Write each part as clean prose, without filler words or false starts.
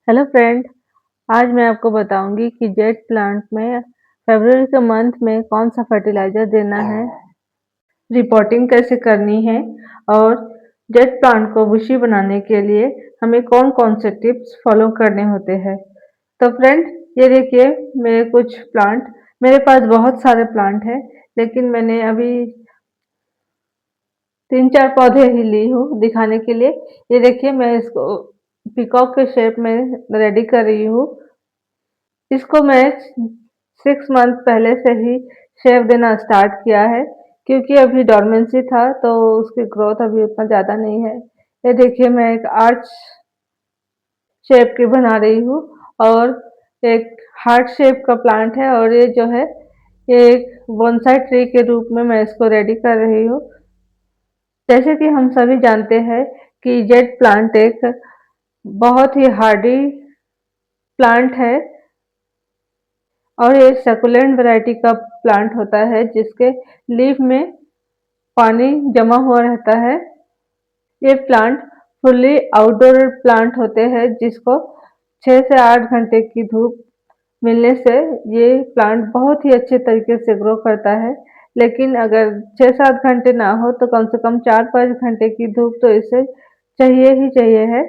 Hello friend, आज मैं आपको बताऊंगी कि जेट प्लांट में फरवरी के मंथ में कौन सा फर्टिलाइजर देना है, रिपोर्टिंग कैसे करनी है और जेट प्लांट को बुशी बनाने के लिए हमें कौन कौन से टिप्स फॉलो करने होते हैं। तो फ्रेंड, ये देखिए मेरे पास बहुत सारे प्लांट हैं, लेकिन मैंने अभी 3-4 पौधे ही ली हूँ दिखाने के लिए। ये देखिए, मैं इसको पीकॉक के शेप में रेडी कर रही हूँ। इसको मैं 6 मंथ पहले से ही शेप देना स्टार्ट किया है, क्योंकि अभी डोरमेंसी था तो उसकी ग्रोथ अभी उतना ज़्यादा नहीं है। ये देखिए, मैं एक आर्च शेप की बना रही हूँ और एक हार्ट शेप का प्लांट है, और ये जो है ये एक बोनसाई ट्री के रूप में मैं इसको रेडी कर रही हूँ। जैसे कि हम सभी जानते हैं कि जेट प्लांट एक बहुत ही हार्डी प्लांट है, और ये सक्युलेंट वैरायटी का प्लांट होता है जिसके लीफ में पानी जमा हुआ रहता है। ये प्लांट फुल्ली आउटडोर प्लांट होते हैं, जिसको 6 से 8 घंटे की धूप मिलने से ये प्लांट बहुत ही अच्छे तरीके से ग्रो करता है। लेकिन अगर 6-7 घंटे ना हो तो कम से कम 4-5 घंटे की धूप तो इसे चाहिए ही चाहिए है।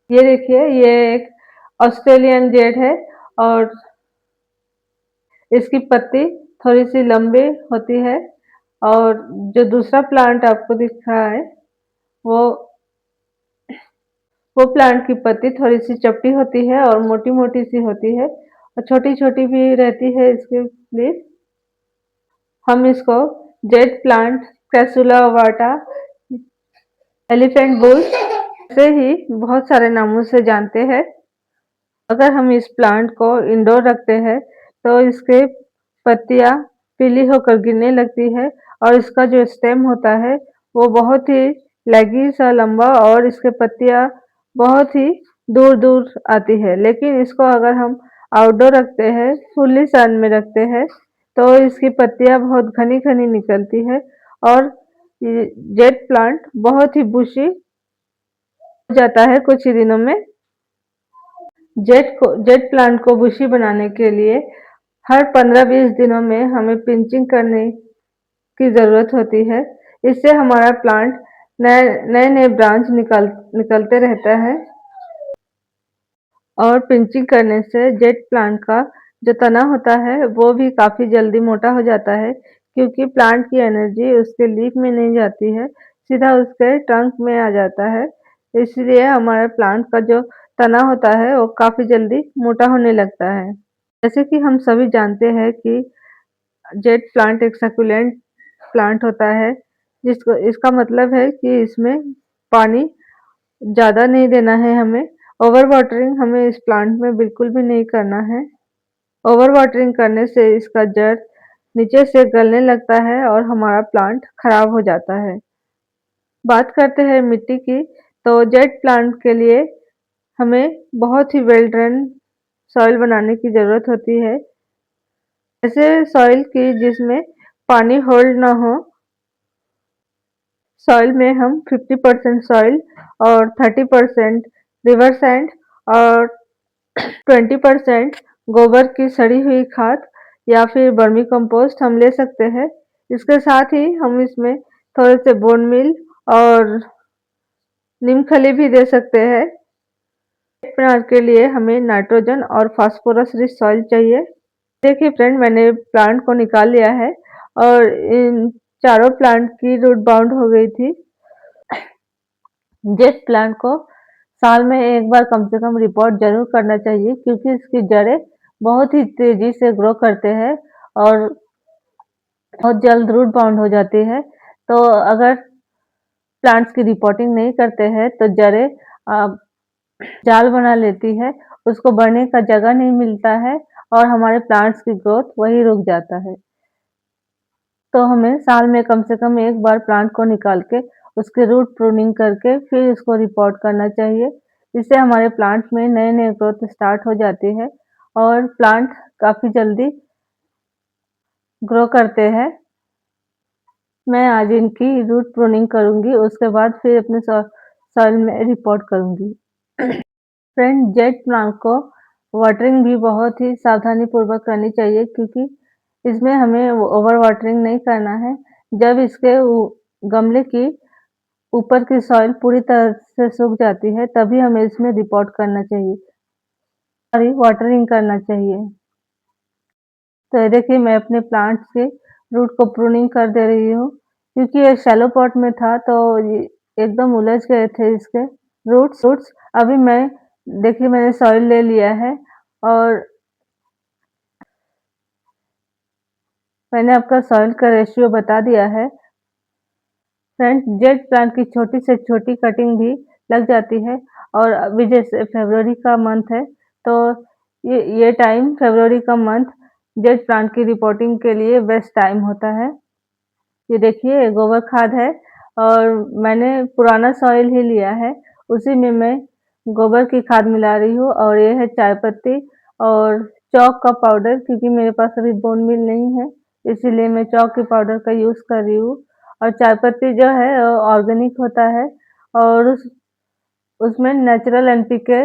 ये देखिए, ये एक ऑस्ट्रेलियन जेड है, और इसकी पत्ती थोड़ी-सी लंबी होती है, और जो दूसरा प्लांट आपको दिख रहा है, वो वो प्लांट की पत्ती थोड़ी-सी चपटी होती है और मोटी-मोटी सी होती है, और छोटी-छोटी भी रहती है इसकी लीफ। हम इसको jade plant, crassula ovata, elephant bush ऐसे ही बहुत सारे नामों से जानते हैं। अगर हम इस प्लांट को इंडोर रखते हैं तो इसके पत्तियां पीली होकर गिरने लगती है, और इसका जो स्टेम होता है वो बहुत ही लैगी सा लंबा, और इसके पत्तियां बहुत ही दूर दूर आती है। लेकिन इसको अगर हम आउटडोर रखते हैं, फुल्ली सन में रखते हैं, तो इसकी पत्तियां बहुत घनी घनी निकलती है, और ये जेट प्लांट बहुत ही बुशी हो जाता है कुछ ही दिनों में। जेट प्लांट को बुशी बनाने के लिए हर 15-20 दिनों में हमें पिंचिंग करने की ज़रूरत होती है। इससे हमारा प्लांट नए नए नए ब्रांच निकलते रहता है, और पिंचिंग करने से जेट प्लांट का जो तना होता है वो भी काफ़ी जल्दी मोटा हो जाता है, क्योंकि प्लांट की एनर्जी उसके लीफ में नहीं जाती है, सीधा उसके ट्रंक में आ जाता है। इसलिए हमारे प्लांट का जो तना होता है वो काफ़ी जल्दी मोटा होने लगता है। जैसे कि हम सभी जानते हैं कि जेट प्लांट एक सक्यूलेंट प्लांट होता है, जिसको इसका मतलब है कि इसमें पानी ज़्यादा नहीं देना है हमें। ओवर वाटरिंग हमें इस प्लांट में बिल्कुल भी नहीं करना है। ओवर वाटरिंग करने से इसका जड़ नीचे से गलने लगता है और हमारा प्लांट खराब हो जाता है। बात करते हैं मिट्टी की, तो जेट प्लांट के लिए हमें बहुत ही वेल ड्रेन सॉइल बनाने की ज़रूरत होती है। ऐसे सॉइल की जिसमें पानी होल्ड ना हो। सॉइल में हम 50% सॉइल और 30% रिवर सैंड और 20% गोबर की सड़ी हुई खाद या फिर वर्मी कंपोस्ट हम ले सकते हैं। इसके साथ ही हम इसमें थोड़े से बोन मील और नीम खली भी दे सकते हैं। प्लांट के लिए हमें नाइट्रोजन और फास्फोरस रिच सॉइल चाहिए। देखिए फ्रेंड, मैंने प्लांट को निकाल लिया है, और इन चारों प्लांट की रूट बाउंड हो गई थी। जेट प्लांट को साल में एक बार कम से कम रिपोर्ट जरूर करना चाहिए, क्योंकि इसकी जड़ें बहुत ही तेजी से ग्रो करते हैं और बहुत जल्द रूट बाउंड हो जाती है। तो अगर प्लांट्स की रिपोर्टिंग नहीं करते हैं तो जड़ें जाल बना लेती है, उसको बढ़ने का जगह नहीं मिलता है, और हमारे प्लांट्स की ग्रोथ वही रुक जाता है। तो हमें साल में कम से कम एक बार प्लांट को निकाल के उसके रूट प्रूनिंग करके फिर इसको रिपोर्ट करना चाहिए। इससे हमारे प्लांट में नए नए ग्रोथ स्टार्ट हो जाती है, और प्लांट काफ़ी जल्दी ग्रो करते हैं। मैं आज इनकी रूट प्रूनिंग करूंगी, उसके बाद फिर अपने सॉइल में रिपोर्ट करूंगी। फ्रेंड, जेट प्लांट को वाटरिंग भी बहुत ही सावधानी पूर्वक करनी चाहिए क्योंकि इसमें हमें ओवर वाटरिंग नहीं करना है। जब इसके गमले की ऊपर की सॉइल पूरी तरह से सूख जाती है, तभी हमें इसमें रिपोर्ट करना चाहिए, सॉरी वाटरिंग करना चाहिए। तो ये देखिए मैं अपने प्लांट्स के रूट को प्रूनिंग कर दे रही हूँ क्योंकि ये शैलो पॉट में था तो ये एकदम उलझ गए थे इसके रूट्स। अभी मैं देखिए मैंने सॉइल ले लिया है और मैंने आपका सॉइल का रेशियो बता दिया है। फ्रेंड्स, जेट प्लांट की छोटी से छोटी कटिंग भी लग जाती है और अभी जैसे फ़रवरी का मंथ है, तो ये टाइम फ़रवरी का मंथ जेट प्लांट की रिपोर्टिंग के लिए बेस्ट टाइम होता है। ये देखिए गोबर खाद है और मैंने पुराना सॉइल ही लिया है, उसी में मैं गोबर की खाद मिला रही हूँ और ये है चाय पत्ती और चॉक का पाउडर क्योंकि मेरे पास अभी बोन मिल नहीं है, इसीलिए मैं चॉक के पाउडर का यूज़ कर रही हूँ। और चाय पत्ती जो है ऑर्गेनिक होता है और उसमें नेचुरल एनपीके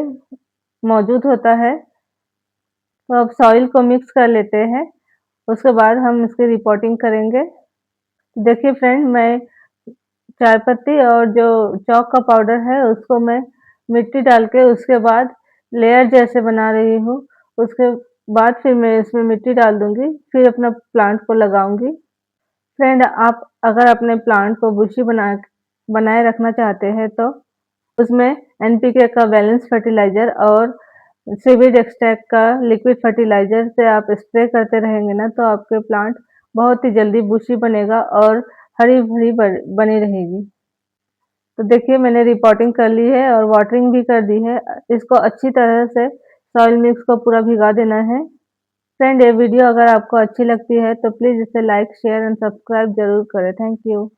मौजूद होता है। तो अब सॉइल को मिक्स कर लेते हैं, उसके बाद हम इसकी रिपोर्टिंग करेंगे। देखिए फ्रेंड, मैं चाय पत्ती और जो चॉक का पाउडर है उसको मैं मिट्टी डाल के उसके बाद लेयर जैसे बना रही हूँ। उसके बाद फिर मैं इसमें मिट्टी डाल दूँगी, फिर अपना प्लांट को लगाऊँगी। फ्रेंड, आप अगर अपने प्लांट को बुशी बनाए रखना चाहते हैं तो उसमें एनपीके का बैलेंस फर्टिलाइज़र और सीवीड एक्सट्रैक्ट का लिक्विड फर्टिलाइज़र से आप स्प्रे करते रहेंगे ना तो आपके प्लांट बहुत ही जल्दी बुशी बनेगा और हरी-भरी बनी रहेगी। तो देखिए मैंने रिपोर्टिंग कर ली है और वाटरिंग भी कर दी है। इसको अच्छी तरह से सॉइल मिक्स को पूरा भिगा देना है। फ्रेंड, ये वीडियो अगर आपको अच्छी लगती है तो प्लीज़ इसे लाइक, शेयर एंड सब्सक्राइब ज़रूर करें। Thank you.